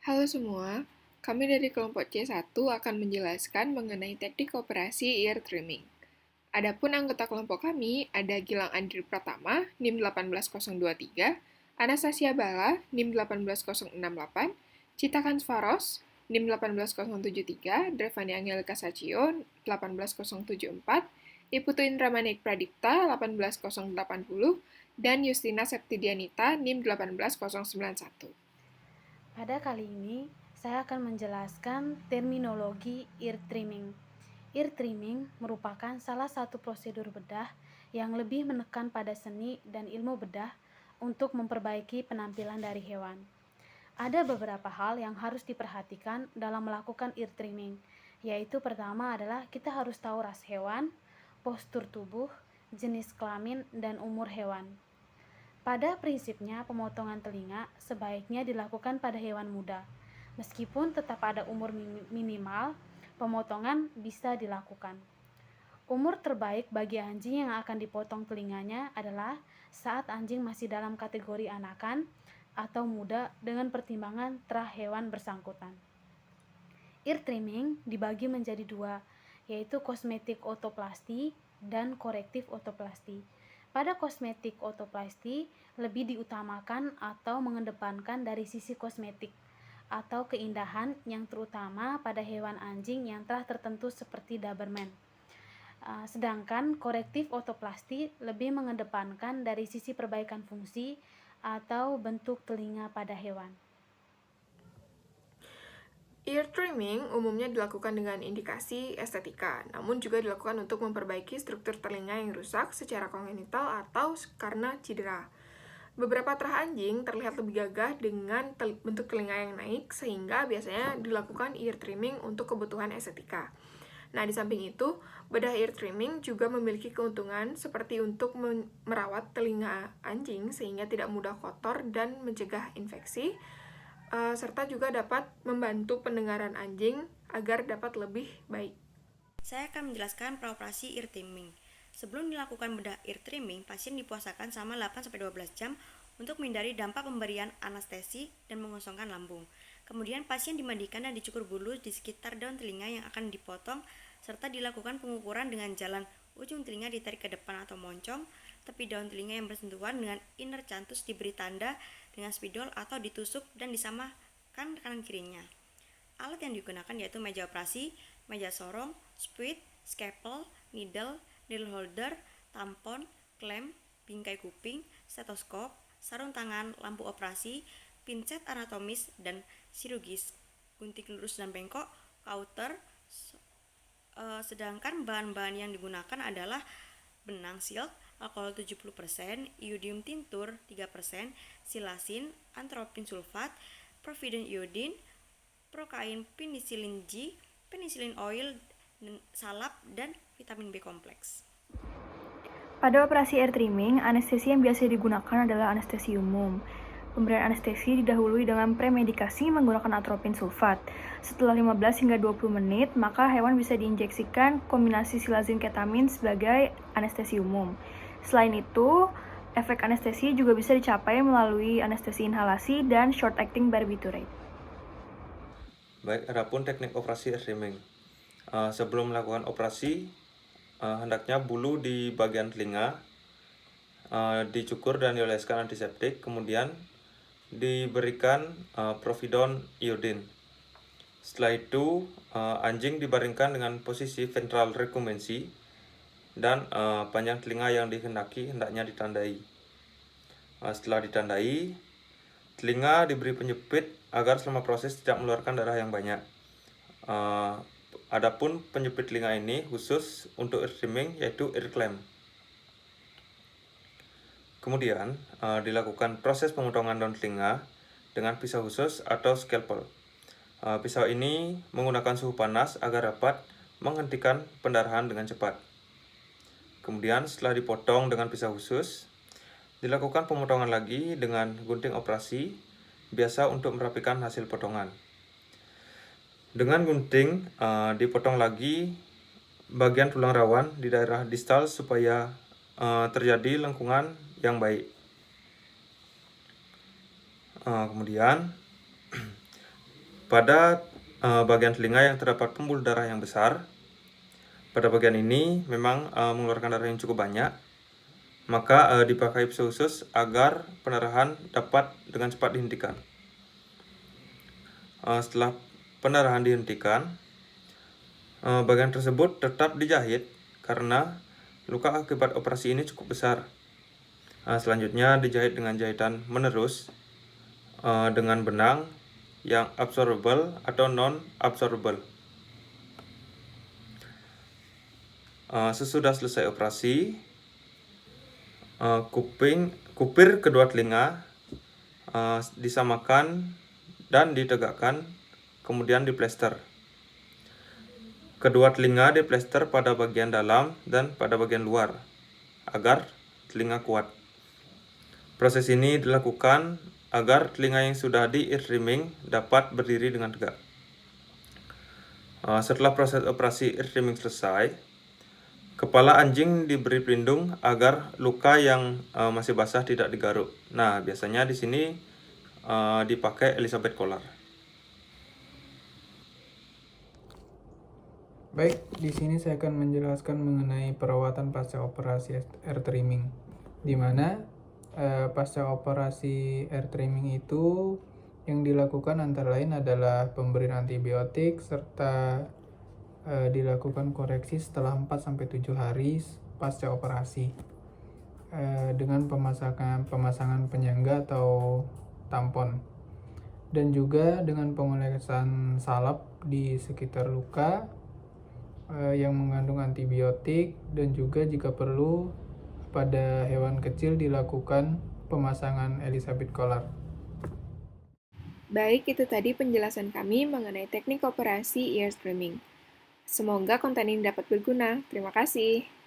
Halo semua, kami dari kelompok C1 akan menjelaskan mengenai teknik operasi ear trimming. Adapun anggota kelompok kami ada Gilang Andri Pratama, NIM 18023, Anastasia Bala, NIM 18068, Cita Kansfaros, NIM 18073, Drevani Angelika Sacio, 18074, Iputu Indramanik Pradipta, 18080, dan Justina Septidianita, NIM 18091. Pada kali ini, saya akan menjelaskan terminologi ear trimming. Ear trimming merupakan salah satu prosedur bedah yang lebih menekan pada seni dan ilmu bedah untuk memperbaiki penampilan dari hewan. Ada beberapa hal yang harus diperhatikan dalam melakukan ear trimming, yaitu pertama adalah kita harus tahu ras hewan, postur tubuh, jenis kelamin, dan umur hewan. Pada prinsipnya, pemotongan telinga sebaiknya dilakukan pada hewan muda. Meskipun tetap ada umur minimal, pemotongan bisa dilakukan. Umur terbaik bagi anjing yang akan dipotong telinganya adalah saat anjing masih dalam kategori anakan atau muda dengan pertimbangan terah hewan bersangkutan. Ear trimming dibagi menjadi dua, yaitu kosmetik otoplasti dan korektif otoplasti. Pada kosmetik otoplasti lebih diutamakan atau mengedepankan dari sisi kosmetik atau keindahan yang terutama pada hewan anjing yang telah tertentu seperti Doberman. Sedangkan korektif otoplasti lebih mengedepankan dari sisi perbaikan fungsi atau bentuk telinga pada hewan. Ear trimming umumnya dilakukan dengan indikasi estetika, namun juga dilakukan untuk memperbaiki struktur telinga yang rusak secara kongenital atau karena cedera. Beberapa terah anjing terlihat lebih gagah dengan bentuk telinga yang naik, sehingga biasanya dilakukan ear trimming untuk kebutuhan estetika. Nah, di samping itu, bedah ear trimming juga memiliki keuntungan seperti untuk merawat telinga anjing sehingga tidak mudah kotor dan mencegah infeksi, serta juga dapat membantu pendengaran anjing agar dapat lebih baik. Saya akan menjelaskan praoperasi ear trimming. Sebelum dilakukan bedah ear trimming, pasien dipuasakan selama 8-12 jam untuk menghindari dampak pemberian anestesi dan mengosongkan lambung. Kemudian pasien dimandikan dan dicukur bulu di sekitar daun telinga yang akan dipotong, serta dilakukan pengukuran dengan jalan ujung telinga ditarik ke depan atau moncong, tepi daun telinga yang bersentuhan dengan inner canthus diberi tanda dengan spidol atau ditusuk dan disamakan kanan kirinya. Alat yang digunakan yaitu meja operasi, meja sorong, spuit, scalpel, needle holder, tampon, klem, bingkai kuping, stetoskop, sarung tangan, lampu operasi, pinset anatomis dan chirurgis, gunting lurus dan bengkok, kauter. Sedangkan bahan-bahan yang digunakan adalah benang silk, alkohol 70%, iodium tintur 3%, silasin, antropin sulfat, providin iodin, prokain, penicillin G, penicillin oil, salap, dan vitamin B kompleks. Pada operasi ear trimming, anestesi yang biasa digunakan adalah anestesi umum. Pemberian anestesi didahului dengan premedikasi menggunakan atropin sulfat. Setelah 15 hingga 20 menit, maka hewan bisa diinjeksikan kombinasi silazin ketamin sebagai anestesi umum. Selain itu, efek anestesi juga bisa dicapai melalui anestesi inhalasi dan short acting barbiturate. Baik, adapun teknik operasi ear trimming. Sebelum melakukan operasi, hendaknya bulu di bagian telinga dicukur dan dioleskan antiseptik, kemudian diberikan providon iodin. Setelah itu, anjing dibaringkan dengan posisi ventral recumbenti dan panjang telinga yang hendaknya ditandai. Setelah ditandai, telinga diberi penjepit agar selama proses tidak mengeluarkan darah yang banyak. Adapun penjepit telinga ini khusus untuk ear trimming, yaitu ear clamp. Kemudian dilakukan proses pemotongan daun telinga dengan pisau khusus atau scalpel. Pisau ini menggunakan suhu panas agar dapat menghentikan pendarahan dengan cepat. Kemudian setelah dipotong dengan pisau khusus, dilakukan pemotongan lagi dengan gunting operasi biasa untuk merapikan hasil potongan. Dengan gunting dipotong lagi bagian tulang rawan di daerah distal supaya terjadi lengkungan yang baik. Kemudian Pada bagian telinga yang terdapat pembuluh darah yang besar, pada bagian ini memang mengeluarkan darah yang cukup banyak, maka dipakai pso khusus agar pendarahan dapat dengan cepat dihentikan. Setelah pendarahan dihentikan, bagian tersebut tetap dijahit karena luka akibat operasi ini cukup besar. Selanjutnya dijahit dengan jahitan menerus dengan benang yang absorbable atau non-absorbable. Sesudah selesai operasi, kupir kedua telinga disamakan dan ditegakkan, kemudian diplester. Kedua telinga diplester pada bagian dalam dan pada bagian luar agar telinga kuat. Proses ini dilakukan agar telinga yang sudah di ear trimming dapat berdiri dengan tegak. Setelah proses operasi ear trimming selesai, kepala anjing diberi pelindung agar luka yang masih basah tidak digaruk. Nah, biasanya di sini dipakai Elizabeth Collar. Baik, di sini saya akan menjelaskan mengenai perawatan pasca operasi ear trimming, di mana pasca operasi ear trimming itu yang dilakukan antara lain adalah pemberian antibiotik serta dilakukan koreksi setelah 4-7 hari pasca operasi dengan pemasangan penyangga atau tampon, dan juga dengan pengolesan salep di sekitar luka yang mengandung antibiotik, dan juga jika perlu pada hewan kecil dilakukan pemasangan Elizabeth Collar. Baik, itu tadi penjelasan kami mengenai teknik operasi ear trimming. Semoga konten ini dapat berguna. Terima kasih.